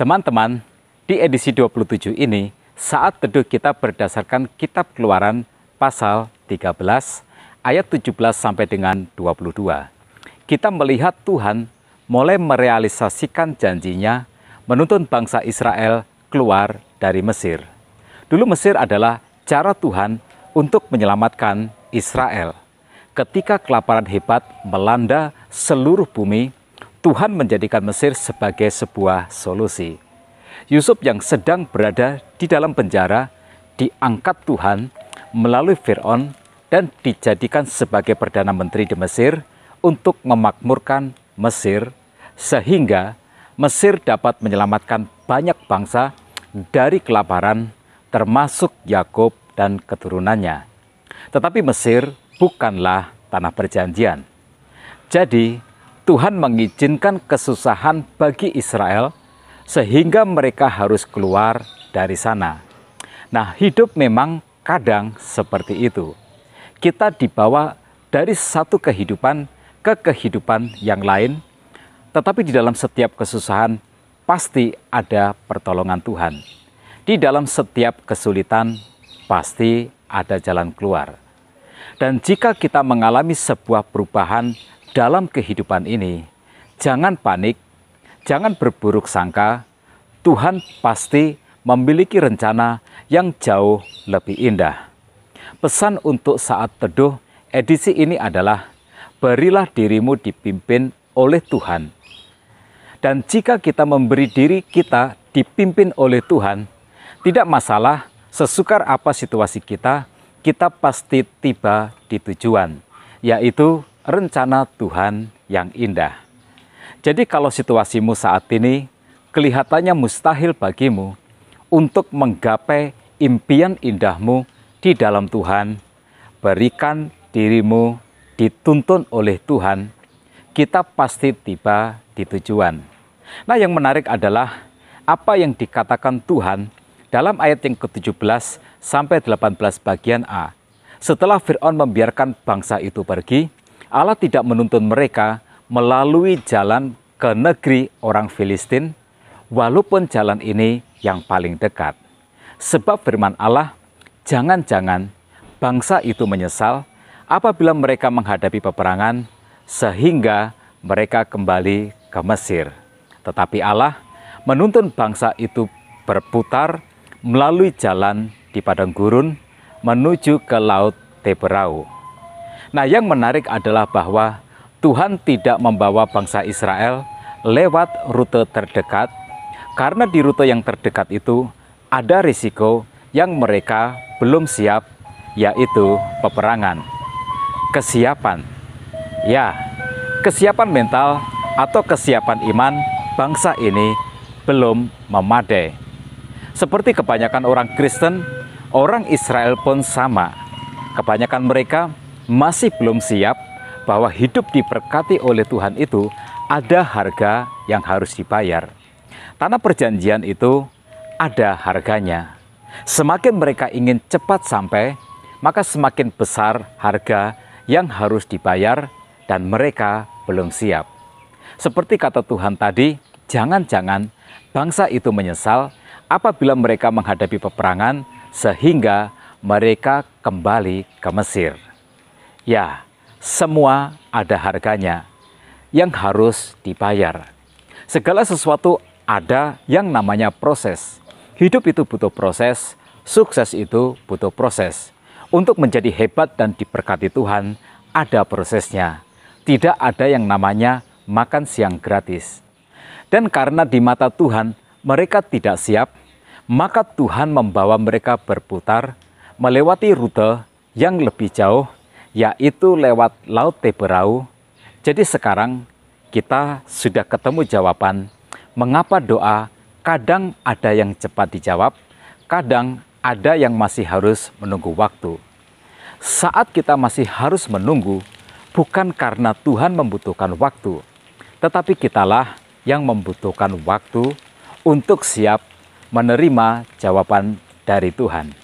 Teman-teman, di edisi 27 ini, saat teduh kita berdasarkan Kitab Keluaran pasal 13, ayat 17 sampai dengan 22. Kita melihat Tuhan mulai merealisasikan janjinya menuntun bangsa Israel keluar dari Mesir. Dulu Mesir adalah cara Tuhan untuk menyelamatkan Israel. Ketika kelaparan hebat melanda seluruh bumi, Tuhan menjadikan Mesir sebagai sebuah solusi. Yusuf yang sedang berada di dalam penjara diangkat Tuhan melalui Fir'aun dan dijadikan sebagai Perdana Menteri di Mesir untuk memakmurkan Mesir, sehingga Mesir dapat menyelamatkan banyak bangsa dari kelaparan, termasuk Yakub dan keturunannya. Tetapi Mesir bukanlah tanah perjanjian. Jadi, Tuhan mengizinkan kesusahan bagi Israel sehingga mereka harus keluar dari sana. Nah, hidup memang kadang seperti itu. Kita dibawa dari satu kehidupan ke kehidupan yang lain, tetapi di dalam setiap kesusahan pasti ada pertolongan Tuhan. Di dalam setiap kesulitan pasti ada jalan keluar. Dan jika kita mengalami sebuah perubahan dalam kehidupan ini, jangan panik, jangan berburuk sangka. Tuhan pasti memiliki rencana yang jauh lebih indah. Pesan untuk saat teduh edisi ini adalah, berilah dirimu dipimpin oleh Tuhan. Dan jika kita memberi diri kita dipimpin oleh Tuhan, tidak masalah sesukar apa situasi kita pasti tiba di tujuan, yaitu rencana Tuhan yang indah. Jadi kalau situasimu saat ini kelihatannya mustahil bagimu untuk menggapai impian indahmu di dalam Tuhan, berikan dirimu dituntun oleh Tuhan, kita pasti tiba di tujuan. Nah, yang menarik adalah apa yang dikatakan Tuhan dalam ayat yang ke-17 sampai 18 bagian A. Setelah Fir'aun membiarkan bangsa itu pergi, Allah tidak menuntun mereka melalui jalan ke negeri orang Filistin, walaupun jalan ini yang paling dekat. Sebab firman Allah, jangan-jangan bangsa itu menyesal apabila mereka menghadapi peperangan, sehingga mereka kembali ke Mesir. Tetapi Allah menuntun bangsa itu berputar melalui jalan di padang gurun menuju ke Laut Teberau. Nah, yang menarik adalah bahwa Tuhan tidak membawa bangsa Israel lewat rute terdekat, karena di rute yang terdekat itu ada risiko yang mereka belum siap, yaitu peperangan. Kesiapan, ya, kesiapan mental atau kesiapan iman bangsa ini belum memadai. Seperti kebanyakan orang Kristen, orang Israel pun sama. Kebanyakan mereka masih belum siap bahwa hidup diberkati oleh Tuhan itu ada harga yang harus dibayar. Tanah perjanjian itu ada harganya. Semakin mereka ingin cepat sampai, maka semakin besar harga yang harus dibayar dan mereka belum siap. Seperti kata Tuhan tadi, jangan-jangan bangsa itu menyesal apabila mereka menghadapi peperangan sehingga mereka kembali ke Mesir. Ya, semua ada harganya yang harus dibayar. Segala sesuatu ada yang namanya proses. Hidup itu butuh proses, sukses itu butuh proses. Untuk menjadi hebat dan diberkati Tuhan, ada prosesnya. Tidak ada yang namanya makan siang gratis. Dan karena di mata Tuhan mereka tidak siap, maka Tuhan membawa mereka berputar melewati rute yang lebih jauh, yaitu lewat Laut Teberau. Jadi sekarang kita sudah ketemu jawaban mengapa doa kadang ada yang cepat dijawab, kadang ada yang masih harus menunggu waktu. Saat kita masih harus menunggu, bukan karena Tuhan membutuhkan waktu, tetapi kitalah yang membutuhkan waktu untuk siap menerima jawaban dari Tuhan.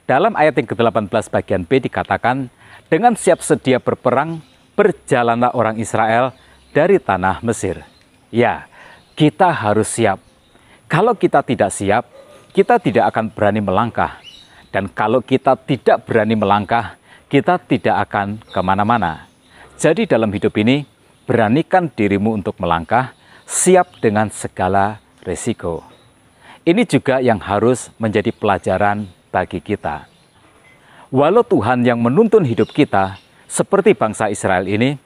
Dalam ayat yang ke-18 bagian B dikatakan, dengan siap sedia berperang, berjalanlah orang Israel dari tanah Mesir. Ya, kita harus siap. Kalau kita tidak siap, kita tidak akan berani melangkah. Dan kalau kita tidak berani melangkah, kita tidak akan kemana-mana. Jadi dalam hidup ini, beranikan dirimu untuk melangkah, siap dengan segala risiko. Ini juga yang harus menjadi pelajaran bagi kita. Walau Tuhan yang menuntun hidup kita, seperti bangsa Israel ini,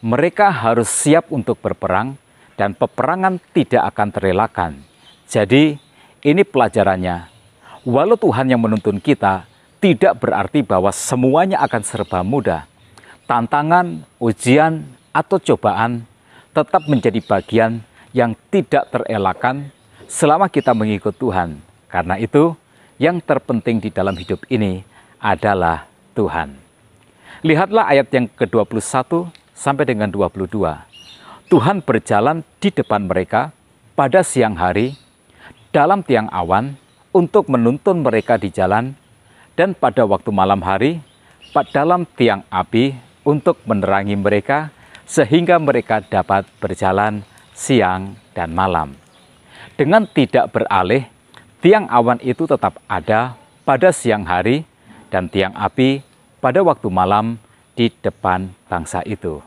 mereka harus siap untuk berperang, dan peperangan tidak akan terelakkan. Jadi, ini pelajarannya. Walau Tuhan yang menuntun kita, tidak berarti bahwa semuanya akan serba mudah. Tantangan, ujian, atau cobaan tetap menjadi bagian yang tidak terelakkan selama kita mengikut Tuhan. Karena itu, yang terpenting di dalam hidup ini adalah Tuhan. Lihatlah ayat yang ke-21 sampai dengan 22. Tuhan berjalan di depan mereka pada siang hari dalam tiang awan untuk menuntun mereka di jalan, dan pada waktu malam hari dalam tiang api untuk menerangi mereka sehingga mereka dapat berjalan siang dan malam. Dengan tidak beralih, tiang awan itu tetap ada pada siang hari dan tiang api pada waktu malam di depan bangsa itu.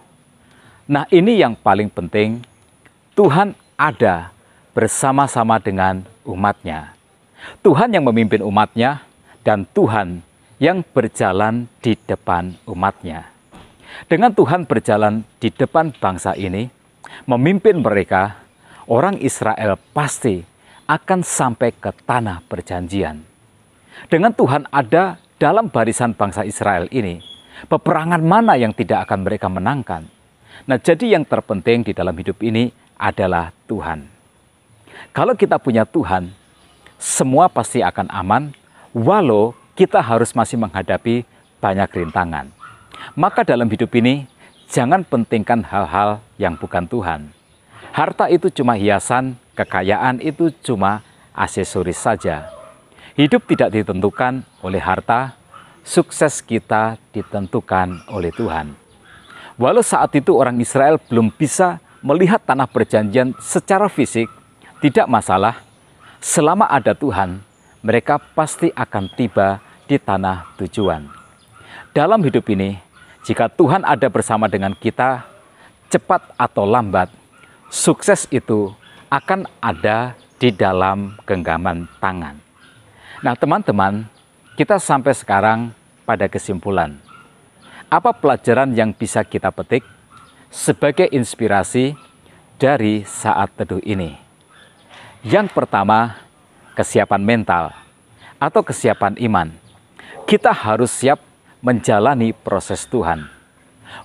Nah, ini yang paling penting, Tuhan ada bersama-sama dengan umatnya. Tuhan yang memimpin umatnya dan Tuhan yang berjalan di depan umatnya. Dengan Tuhan berjalan di depan bangsa ini, memimpin mereka, orang Israel pasti akan sampai ke tanah perjanjian. Dengan Tuhan ada dalam barisan bangsa Israel ini, peperangan mana yang tidak akan mereka menangkan? Nah, jadi yang terpenting di dalam hidup ini adalah Tuhan. Kalau kita punya Tuhan, semua pasti akan aman, walau kita harus masih menghadapi banyak rintangan. Maka dalam hidup ini, jangan pentingkan hal-hal yang bukan Tuhan. Harta itu cuma hiasan, kekayaan itu cuma aksesoris saja. Hidup tidak ditentukan oleh harta, sukses kita ditentukan oleh Tuhan. Walau saat itu orang Israel belum bisa melihat tanah perjanjian secara fisik, tidak masalah. Selama ada Tuhan, mereka pasti akan tiba di tanah tujuan. Dalam hidup ini, jika Tuhan ada bersama dengan kita, cepat atau lambat, sukses itu akan ada di dalam genggaman tangan. Nah, teman-teman, kita sampai sekarang pada kesimpulan. Apa pelajaran yang bisa kita petik sebagai inspirasi dari saat teduh ini? Yang pertama, kesiapan mental atau kesiapan iman. Kita harus siap menjalani proses Tuhan.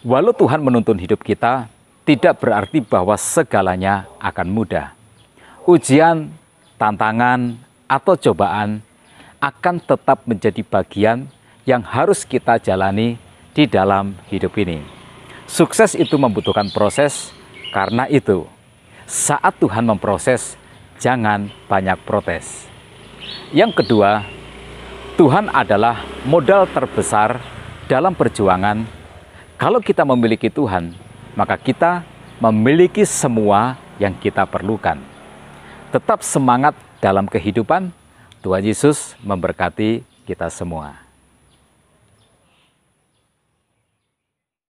Walau Tuhan menuntun hidup kita, tidak berarti bahwa segalanya akan mudah. Ujian, tantangan, atau cobaan akan tetap menjadi bagian yang harus kita jalani di dalam hidup ini. Sukses itu membutuhkan proses, karena itu saat Tuhan memproses, jangan banyak protes. Yang kedua, Tuhan adalah modal terbesar dalam perjuangan. Kalau kita memiliki Tuhan, maka kita memiliki semua yang kita perlukan. Tetap semangat dalam kehidupan. Tuhan Yesus memberkati kita semua.